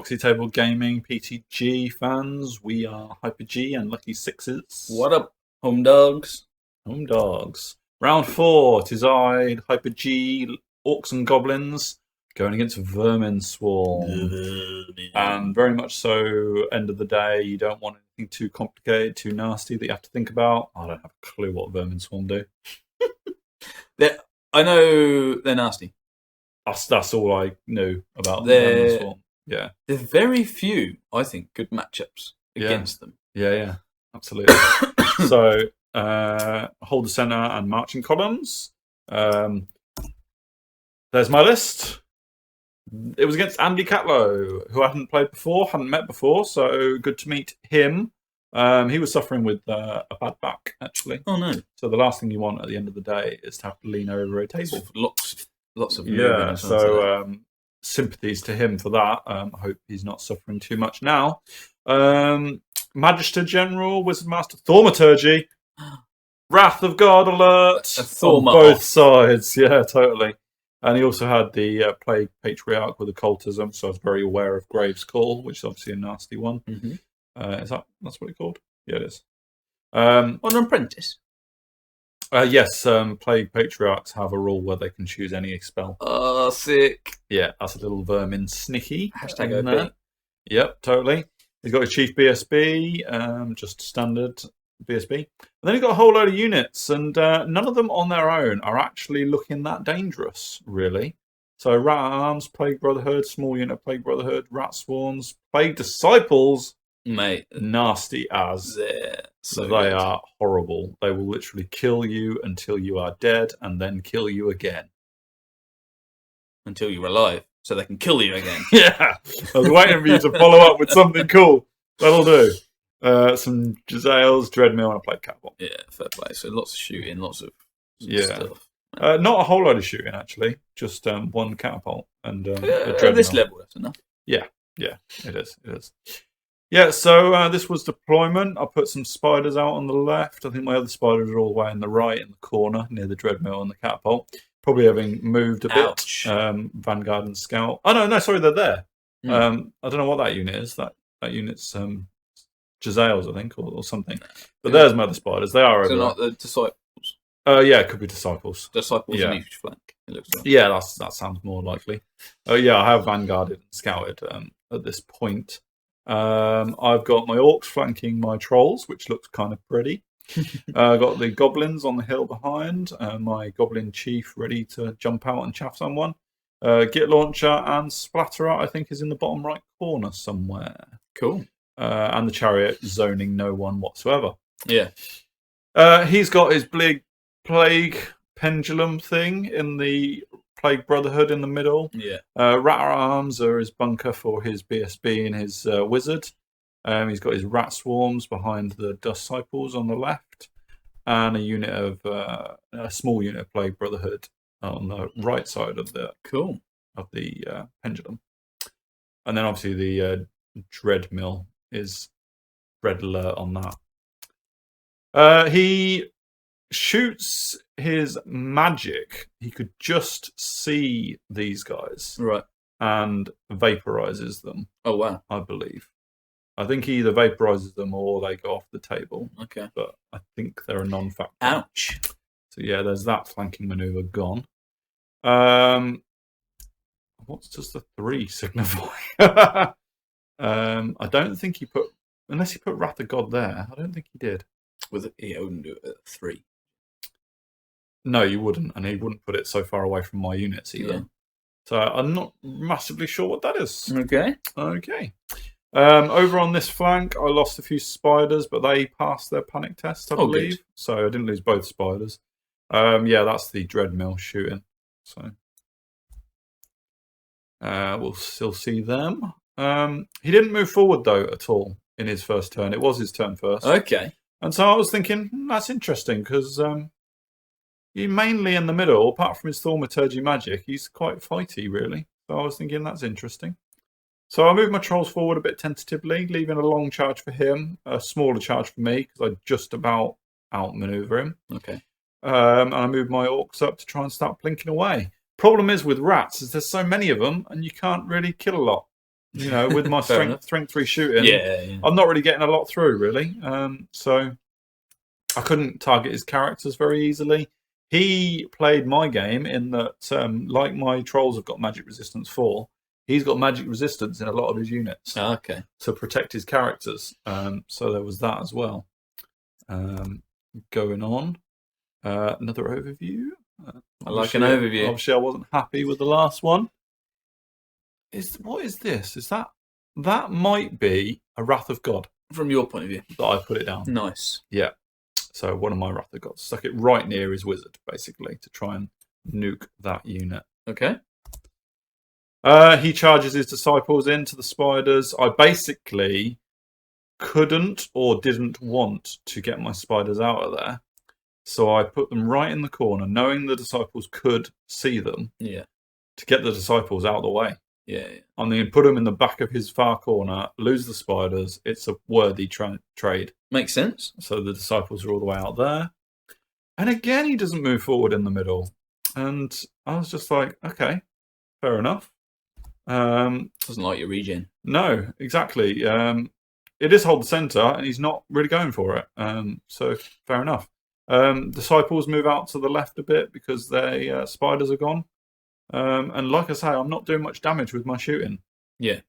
Proxy Table Gaming PTG fans. We are Hyper G and Lucky Sixes. What up, home dogs? Home dogs. Round 4, tis I, Hyper G, Orcs and Goblins, going against Vermin Swarm. And very much so, end of the day, you don't want anything too complicated, too nasty that you have to think about. I don't have a clue what Vermin Swarm do. I know they're nasty. That's all I knew about Vermin Swarm. Yeah. There's very few, I think, good matchups against them. Yeah, absolutely. So, hold the center and marching columns. There's my list. It was against Andy Catlow, who I hadn't played before, hadn't met before, so good to meet him. He was suffering with a bad back, actually. Oh, no. So the last thing you want at the end of the day is to have to lean over a table. Lots of yeah, so sympathies to him for that. I hope he's not suffering too much now. Magister General, Wizard Master, Thaumaturgy, Wrath of God alert on both sides. Yeah, totally. And he also had the Plague Patriarch with occultism, so I was very aware of Graves' Call, which is obviously a nasty one. Mm-hmm. That's what it's called? Yeah, it is. On an apprentice? Yes, Plague Patriarchs have a rule where they can choose any spell. Oh, sick. Yeah, that's a little vermin snicky. Hashtag OP. Yep, totally. He's got a Chief BSB, just standard BSB. And then he's got a whole load of units, and none of them on their own are actually looking that dangerous, really. So Rat Arms, Plague Brotherhood, small unit Plague Brotherhood, Rat Swarms, Plague Disciples, mate, nasty as. So they are horrible. They will literally kill you until you are dead, and then kill you again. Until you're alive, so they can kill you again. Yeah, I was waiting for you to follow up with something cool. That'll do. Some Jezzails, Dreadmill, and a Plague Catapult. Yeah, fair play. So lots of shooting, lots of stuff. Not a whole load of shooting, actually. Just one catapult and a Dreadmill. At this level, that's enough. Yeah, it is. Yeah, so this was deployment. I put some spiders out on the left. I think my other spiders are all the way on the right in the corner near the Dreadmill and the catapult. Probably having moved a bit. Vanguard and Scout. Oh, no, sorry, they're there. I don't know what that unit is. That unit's Jezzails, I think, or something. But there's my other spiders. They are over not the Disciples? Yeah, it could be Disciples. Disciples in each flank, it looks like. Yeah, that sounds more likely. Yeah, I have Vanguarded and Scouted at this point. I've got my Orcs flanking my Trolls, which looks kind of pretty. I've got the Goblins on the hill behind, my Goblin Chief ready to jump out and chaff someone. Git Launcher and Splatterer, I think, is in the bottom right corner somewhere. Cool. And the Chariot zoning no one whatsoever. Yeah. He's got his Plague Pendulum thing in the Plague Brotherhood in the middle. Yeah. Rat Arms are his bunker for his BSB and his Wizard. He's got his Rat Swarms behind the Disciples on the left, and a small unit of Plague Brotherhood on the right side of the pendulum. And then obviously the Dreadmill is red alert on that. He shoots his magic. He could just see these guys, right, and vaporizes them. Oh wow! I believe. I think he either vaporizes them or they go off the table. Okay, but I think they're a non-factor. Ouch! So yeah, there's that flanking maneuver gone. What does the 3 signify? I don't think he put, unless he put Wrath of God there. I don't think he did. He wouldn't do it at 3. No, you wouldn't, and he wouldn't put it so far away from my units either. Yeah. So I'm not massively sure what that is. Okay. Over on this flank, I lost a few spiders, but they passed their panic test, I believe. Good. So I didn't lose both spiders. Yeah, that's the Dreadmill shooting. So we'll still see them. He didn't move forward, though, at all in his first turn. It was his turn first. Okay. And so I was thinking, that's interesting, because he's mainly in the middle. Apart from his Thaumaturgy magic, he's quite fighty, really. So I was thinking, that's interesting. So I moved my Trolls forward a bit tentatively, leaving a long charge for him, a smaller charge for me, because I just about outmaneuver him. Okay. And I moved my Orcs up to try and start blinking away. Problem is with rats is there's so many of them, and you can't really kill a lot. with my strength 3 shooting, Yeah. I'm not really getting a lot through, really. So I couldn't target his characters very easily. He played my game in that, like my trolls have got magic resistance 4, he's got magic resistance in a lot of his units. Oh, okay. To protect his characters. So there was that as well. Going on. Another overview. I like an overview. Obviously, I wasn't happy with the last one. What is this? That might be a Wrath of God. From your point of view. That I put it down. Nice. Yeah. So one of my Wrath of Gods. Stuck it right near his wizard, basically, to try and nuke that unit. Okay. He charges his disciples into the spiders. I basically couldn't or didn't want to get my spiders out of there. So I put them right in the corner, knowing the disciples could see them. Yeah. To get the disciples out of the way. Yeah. And then put them in the back of his far corner, lose the spiders. It's a worthy trade. Makes sense. So the disciples are all the way out there. And again, he doesn't move forward in the middle. And I was just like, okay, fair enough. Doesn't like your regen. No, exactly. It is hold the centre, and he's not really going for it. So fair enough. Disciples move out to the left a bit because their spiders are gone. And like I say, I'm not doing much damage with my shooting. Yeah.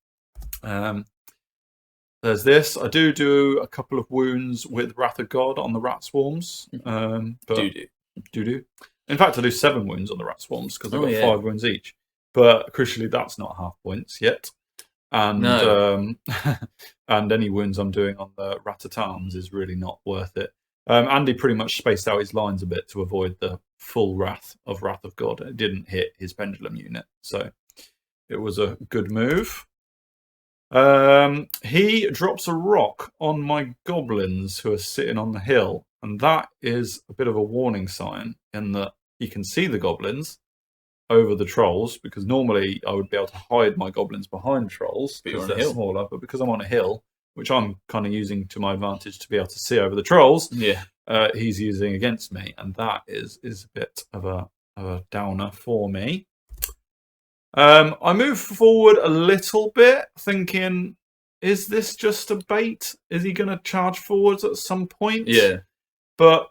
There's this. I do a couple of wounds with Wrath of God on the rat swarms. But do. In fact, I do 7 wounds on the rat swarms because I've got 5 wounds each. But crucially, that's not half points yet. And no. And any wounds I'm doing on the Ratatams is really not worth it. Andy pretty much spaced out his lines a bit to avoid the full Wrath of God. It didn't hit his pendulum unit, so it was a good move. He drops a rock on my goblins who are sitting on the hill, and that is a bit of a warning sign in that he can see the goblins over the trolls, because normally I would be able to hide my goblins behind trolls because they're smaller, but because I'm on a hill, which I'm kind of using to my advantage to be able to see over the trolls, he's using against me, and that is a bit of a downer for me. I move forward a little bit, thinking, is this just a bait? Is he going to charge forwards at some point? Yeah. But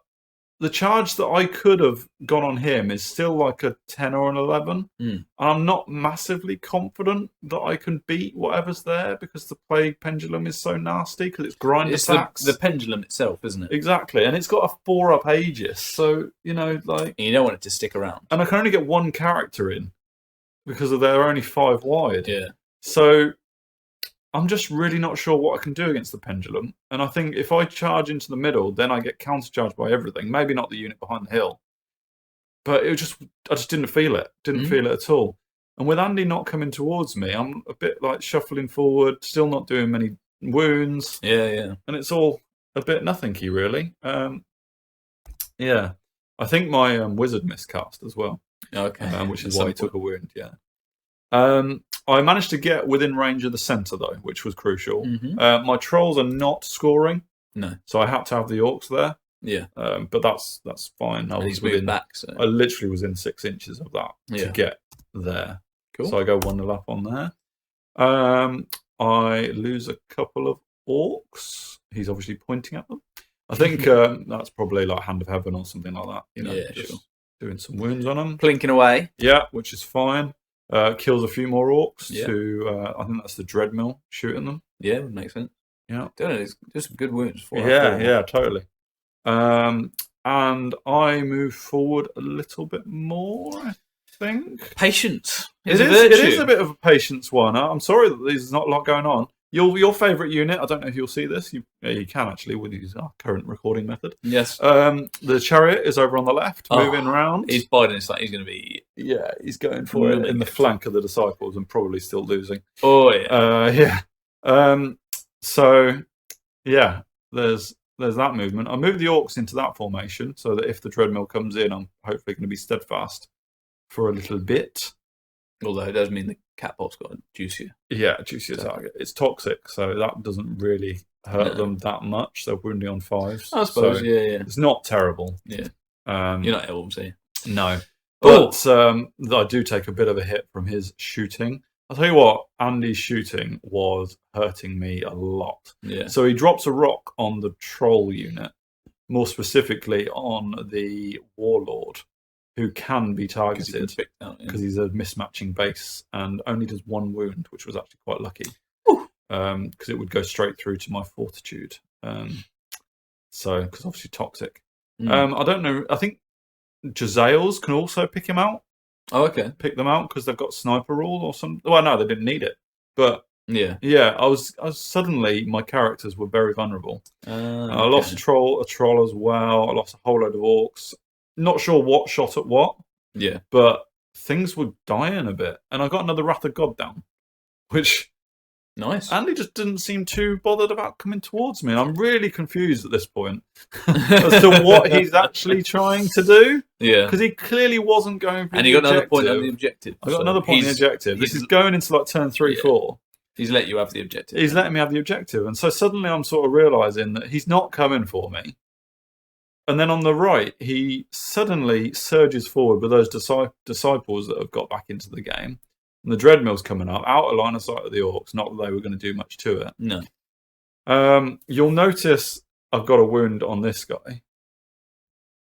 the charge that I could have gone on him is still like a 10 or an 11. And I'm not massively confident that I can beat whatever's there because the plague pendulum is so nasty because it's grind attacks. The pendulum itself, isn't it? Exactly. And it's got a 4-up Aegis. So, like... And you don't want it to stick around. And I can only get 1 character in because they're only 5 wide. Yeah. So I'm just really not sure what I can do against the pendulum. And I think if I charge into the middle, then I get countercharged by everything. Maybe not the unit behind the hill. But I just didn't feel it. Didn't feel it at all. And with Andy not coming towards me, I'm a bit like shuffling forward, still not doing many wounds. Yeah. And it's all a bit nothingy, really. Yeah. I think my wizard miscast as well. Okay. Which is why he took a wound, yeah. I managed to get within range of the centre, though, which was crucial. My trolls are not scoring. No. So I had to have the orcs there. Yeah. But that's fine. I was within back, so. I literally was in 6 inches of that to get there. Cool. So I go 1-0 up on there. I lose a couple of orcs. He's obviously pointing at them. I think that's probably like Hand of Heaven or something like that. Just doing some wounds on them. Plinking away. Yeah, which is fine. Kills a few more orcs to, I think that's the Dreadmill shooting them. Yeah, would make sense. Yeah. There's some good wounds. Yeah, totally. And I move forward a little bit more, I think. Patience. It is a bit of a patience one. I'm sorry that there's not a lot going on. Your favourite unit, I don't know if you'll see this. You can actually with our current recording method. Yes. The chariot is over on the left, moving around. He's biding. It's like he's going to be... Yeah, he's going for it in the flank of the disciples and probably still losing. Oh, yeah. So, yeah, there's that movement. I moved the orcs into that formation so that if the Dreadmill comes in, I'm hopefully going to be steadfast for a little bit. Although it does mean the catbot's got a juicier. Yeah, juicier target. It's toxic, so that doesn't really hurt them that much. They're wounding on 5s. I suppose, so yeah. It's not terrible. Yeah. You're not elves, are you? No. But I do take a bit of a hit from his shooting. I'll tell you what, Andy's shooting was hurting me a lot. Yeah. So he drops a rock on the troll unit, more specifically on the warlord, who can be targeted because he's a mismatching base and only does 1 wound, which was actually quite lucky. Because it would go straight through to my fortitude. So, because obviously toxic. I don't know. I think Jazales can also pick him out. Oh, okay. Pick them out because they've got sniper rule or something. Well, no, they didn't need it. But yeah, I was suddenly my characters were very vulnerable. I lost a troll as well. I lost a whole load of orcs. Not sure what shot at what. Yeah, but things were dying a bit, and I got another Wrath of God down, which. Nice. Andy just didn't seem too bothered about coming towards me. And I'm really confused at this point as to what he's actually trying to do. Yeah. Because he clearly wasn't going for the objective. And he got another point on the objective. I got another point on the objective. This is going into like turn 3, 4. He's let you have the objective. He's letting me have the objective. And so suddenly I'm sort of realising that he's not coming for me. And then on the right, he suddenly surges forward with those disciples that have got back into the game. And the Dreadmill's coming up, out of line of sight of the Orcs. Not that they were going to do much to it. No. You'll notice I've got a wound on this guy.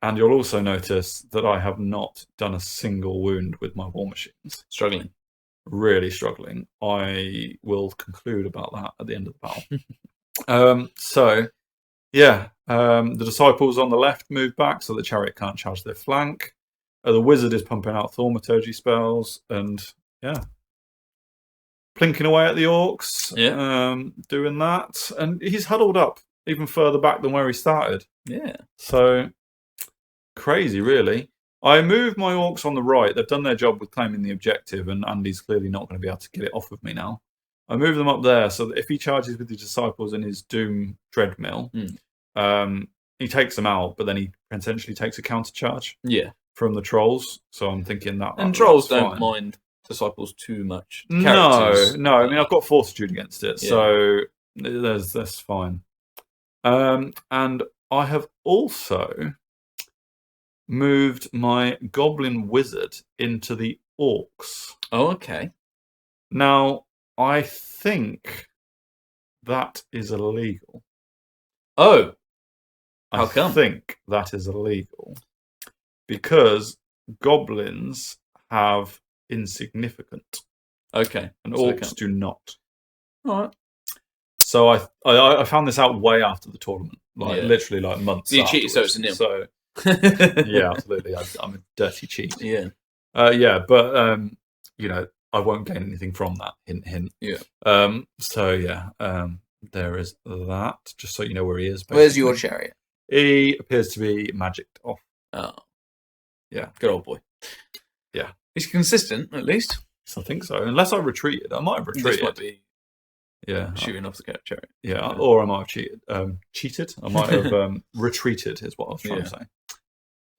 And you'll also notice that I have not done a single wound with my war machines. Struggling. Really struggling. I will conclude about that at the end of the battle. The disciples on the left move back so the chariot can't charge their flank. The wizard is pumping out thaumaturgy spells and... yeah. Plinking away at the orcs. Yeah. Doing that. And he's huddled up even further back than where he started. Yeah. So, crazy, really. I moved my orcs on the right. They've done their job with claiming the objective, and Andy's clearly not going to be able to get it off of me now. I moved them up there so that if he charges with the disciples in his Doom Dreadmill, he takes them out, but then he potentially takes a counter charge from the trolls. So I'm thinking that... And trolls don't mind disciples too much. No. I mean, I've got fortitude against it, so that's fine. And I have also moved my goblin wizard into the orcs. Oh, okay. Now, I think that is illegal. Oh, how come? I think that is illegal because goblins have insignificant. Okay. And orcs do not. All right. So I found this out way after the tournament, literally like months. You cheated, so it's a nil. So yeah, absolutely. I'm a dirty cheat. Yeah. But I won't gain anything from that. Hint, hint. Yeah. There is that. Just so you know where he is. Basically. Where's your chariot? He appears to be magicked off. Oh. Yeah. Good old boy. Yeah. He's consistent, at least. I think so. Unless I retreated. I might have retreated. This might be shooting off the chariot. Yeah, or I might have cheated. Cheated? I might have retreated, is what I was trying to say.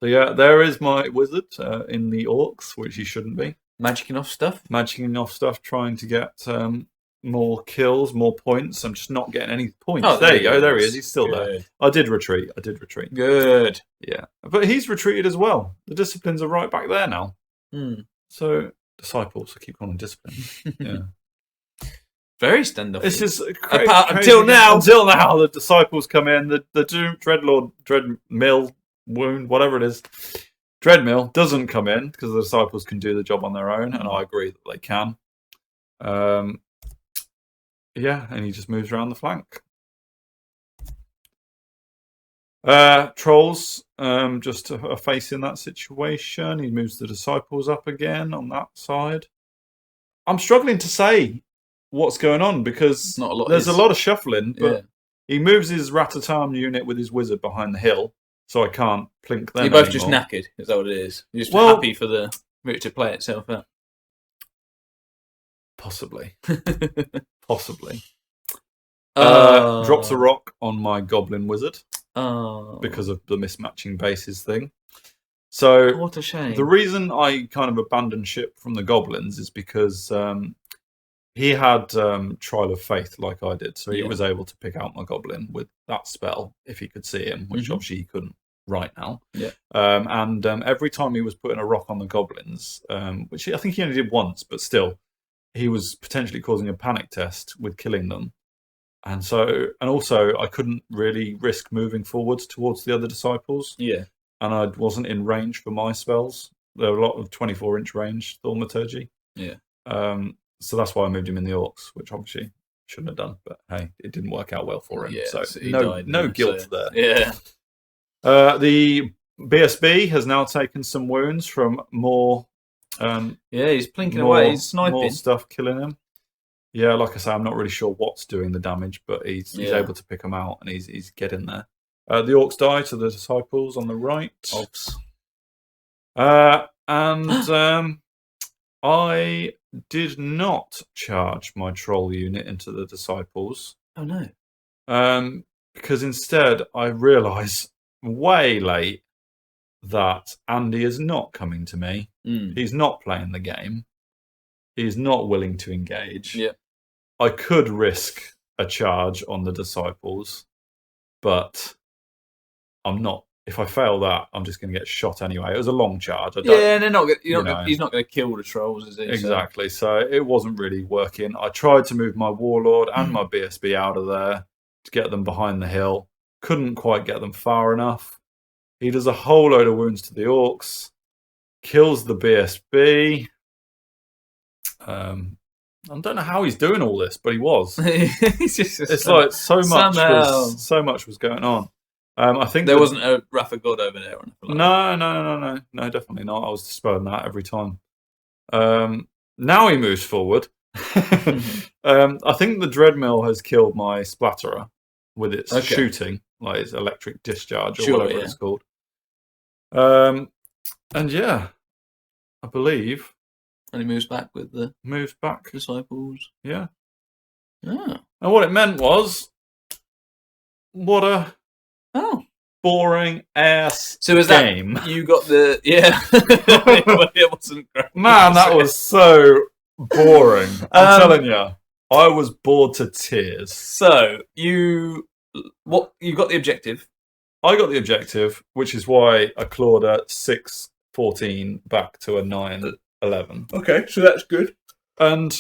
So yeah, there is my wizard in the orcs, which he shouldn't be. Magicking off stuff? Magicking off stuff, trying to get more kills, more points. I'm just not getting any points. Oh, there you go. There he is. He's still there. I did retreat. Good. Yeah. But he's retreated as well. The disciplines are right back there now. So, disciples. I keep calling them disciplines. Yeah. Very standoff. This is crazy. Until now, the disciples come in. The Doom Dreadmill wound, whatever it is, Dreadmill doesn't come in because the disciples can do the job on their own, and I agree that they can. And he just moves around the flank. Trolls just are facing that situation. He moves the disciples up again on that side. I'm struggling to say what's going on because there's a lot of shuffling, but he moves his Ratatam unit with his wizard behind the hill, so I can't plink them. You're both just knackered, is that what it is? You're just happy for the route to play itself out. Possibly. Drops a rock on my goblin wizard because of the mismatching bases thing. So what a shame. The reason I kind of abandoned ship from the goblins is because he had Trial of Faith like I did, so he was able to pick out my goblin with that spell if he could see him, which obviously he couldn't right now. Yeah. Every time he was putting a rock on the goblins, which I think he only did once, but still, he was potentially causing a panic test with killing them. And also, I couldn't really risk moving forwards towards the other disciples. Yeah. And I wasn't in range for my spells. There were a lot of 24-inch range thaumaturgy. Yeah. So that's why I moved him in the Orcs, which obviously shouldn't have done. But hey, it didn't work out well for him. Yeah, so he died, no guilt there. Yeah. The BSB has now taken some wounds from more. He's plinking away. He's sniping. More stuff killing him. Yeah, like I say, I'm not really sure what's doing the damage, but he's able to pick them out, and he's getting there. The Orcs die to the disciples on the right. Orcs. And I did not charge my troll unit into the disciples. Oh no. Because instead I realise way late that Andy is not coming to me. He's not playing the game. He's not willing to engage. Yeah. I could risk a charge on the disciples, but I'm not. If I fail that, I'm just going to get shot anyway. It was a long charge. And they're not. He's not going to kill the trolls, is he? Exactly. So it wasn't really working. I tried to move my warlord and my BSB out of there to get them behind the hill. Couldn't quite get them far enough. He does a whole load of wounds to the Orcs. Kills the BSB. I don't know how he's doing all this, but he was. It's like so much was going on. I think there wasn't a Wrath of God over there. Or no, definitely not. I was dispelling that every time. Now he moves forward. I think the Dreadmill has killed my Splatterer with its shooting, like its electric discharge or whatever it's called. And yeah, I believe. And he moves back with the disciples. Yeah. Yeah. And what it meant was, what a boring ass game. You got the it wasn't great. Man, that was so boring. I'm telling you, I was bored to tears. So you got the objective. I got the objective, which is why I clawed a 6-14 back to a 9-11. Okay, so that's good. And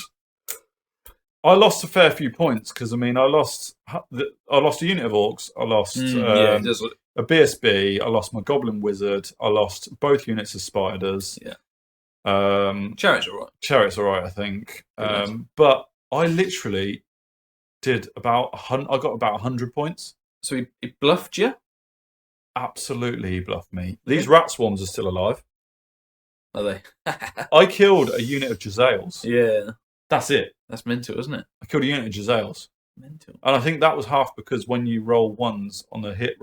I lost a fair few points because I lost a unit of Orcs. I lost a BSB. I lost my Goblin Wizard. I lost both units of Spiders. Yeah. Chariot's alright, I think. But I literally did about I got about 100 points. So he bluffed you? Absolutely, he bluffed me. These rat swarms are still alive. Are they? I killed a unit of Jezzails. Yeah. That's it. That's mental, isn't it? I killed a unit of Jezzails. Mental. And I think that was half because when you roll ones on the hit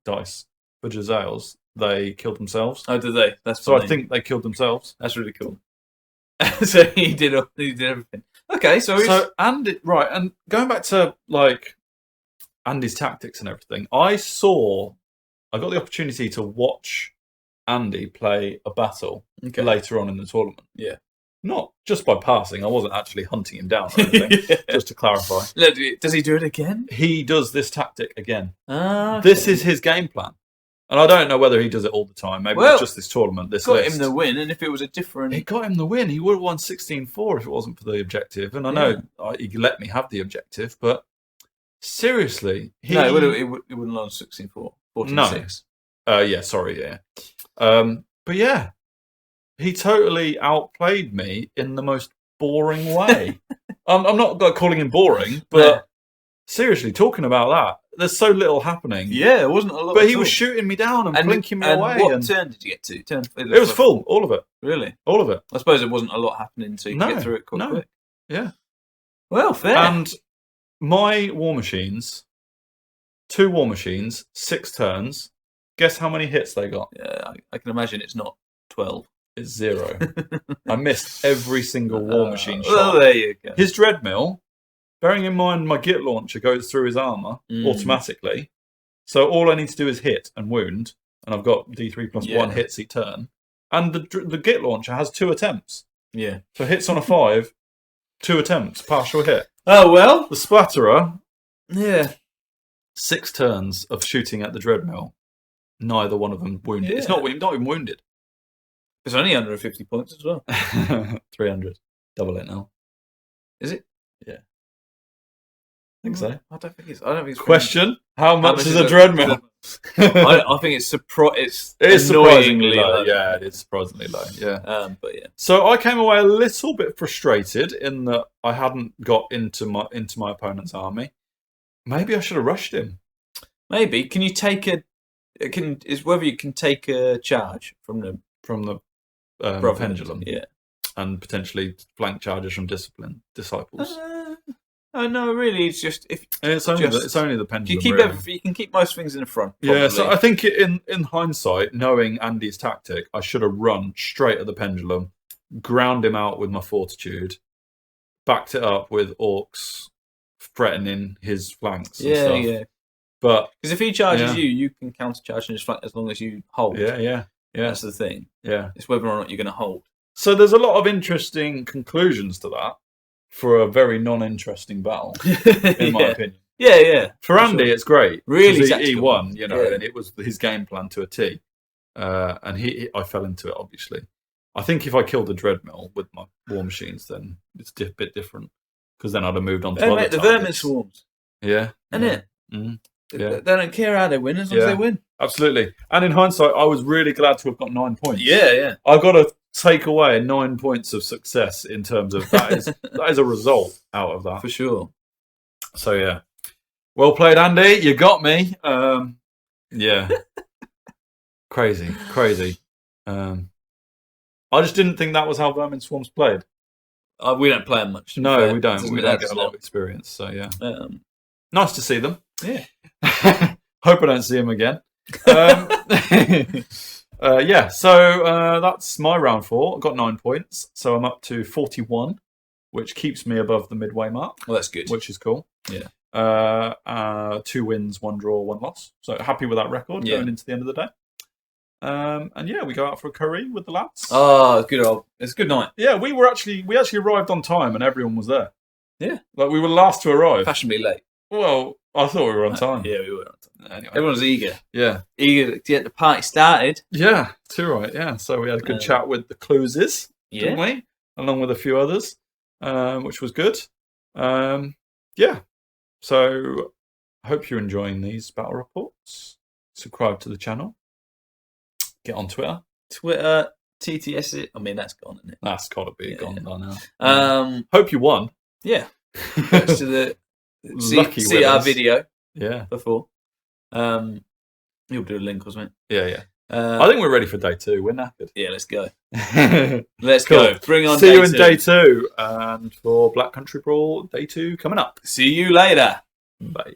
dice for Jezzails, they killed themselves. Oh, did they? That's so funny. I think they killed themselves. That's really cool. So he did everything. Okay, and going back to like Andy's tactics and everything, I got the opportunity to watch Andy play a battle later on in the tournament. Yeah. Not just by passing. I wasn't actually hunting him down or anything, just to clarify. Does he do it again? He does this tactic again. Okay. This is his game plan. And I don't know whether he does it all the time. Maybe it's just this tournament, this list. Got him the win, and if it was a different... It got him the win. He would have won 16-4 if it wasn't for the objective. And I know he let me have the objective, but seriously... No, it wouldn't have won 16-4. 14-6. But yeah, he totally outplayed me in the most boring way. I'm not calling him boring, but seriously, talking about that, there's so little happening. Yeah, it wasn't a lot. But he was shooting me down and blinking me away. What turn did you get to? It was full, all of it. Really? All of it. I suppose there wasn't a lot happening, so you could get through it quick. Yeah. Well, fair. And my war machines, 2 war machines, 6 turns. Guess how many hits they got? Yeah, I can imagine it's not 12. It's 0. I missed every single war machine shot. Well, there you go. His Dreadmill, bearing in mind my Git launcher goes through his armour automatically, so all I need to do is hit and wound, and I've got D3 plus 1 hits each turn. And the Git launcher has 2 attempts. Yeah. So hits on a 5, 2 attempts, partial hit. Oh, well. The Splatterer, 6 turns of shooting at the Dreadmill. Neither one of them wounded. Yeah. It's not even wounded. It's only under 50 points as well. 300. Double it now. Is it? Yeah. I think so. I don't think it's. Question: How much is a dreadmill? I think it's surprisingly low. low. Yeah, it is surprisingly low. Yeah. But yeah. So I came away a little bit frustrated in that I hadn't got into my opponent's army. Maybe I should have rushed him. Maybe. Can you take whether you can take a charge from the pendulum, yeah, and potentially flank charges from disciples. Oh no, really, it's just it's only the pendulum. You can keep most things in the front. Probably. Yeah, so I think in hindsight, knowing Andy's tactic, I should have run straight at the pendulum, ground him out with my fortitude, backed it up with orcs threatening his flanks. And stuff. Yeah. But because if he charges you can countercharge his flank as long as you hold. Yeah. That's the thing. Yeah, it's whether or not you're going to hold. So there's a lot of interesting conclusions to that for a very non-interesting battle, in my opinion. Yeah. For Andy, it's great. Really, he won, and it was his game plan to a T. And I fell into it, obviously. I think if I killed the Dreadmill with my war machines, then it's a bit different. Because then I'd have moved on to other the Vermin swarms. Yeah. Isn't it? Mm-hmm. Yeah. They don't care how they win as long as they win. Absolutely. And in hindsight, I was really glad to have got 9 points. Yeah. I've got to take away 9 points of success in terms of that is a result out of that. For sure. So, yeah. Well played, Andy. You got me. Yeah. Crazy. I just didn't think that was how Vermin Swarms played. We don't play them much. No, we don't. We don't get a lot of experience. So, yeah. Nice to see them. Yeah. Hope I don't see them again. Yeah, so that's my round 4. I got 9 points, so I'm up to 41, which keeps me above the midway mark. Well, that's good. Which is cool. Yeah. 2 wins, 1 draw, 1 loss. So happy with that record going into the end of the day. And yeah, we go out for a curry with the lads. Oh, it's a good night. Yeah, we actually arrived on time and everyone was there. Yeah, like we were last to arrive. Fashionably late. Well, I thought we were on time. Yeah, we were on time. Anyway. Everyone's eager. Yeah. Eager to get the party started. Yeah, too right. Yeah, so we had a good chat with the Cluses, didn't we? Along with a few others, which was good. Yeah. So I hope you're enjoying these battle reports. Subscribe to the channel. Get on Twitter. TTS. I mean, that's gone, isn't it? That's got to be gone by now. Hope you won. Yeah. Thanks to the see our video. Yeah. Before. You'll do a link or something. Yeah. I think we're ready for day 2. We're knackered. Yeah, let's go. Let's go. Bring on. See you in day 2, and for Black Country Brawl, day 2 coming up. See you later. Bye.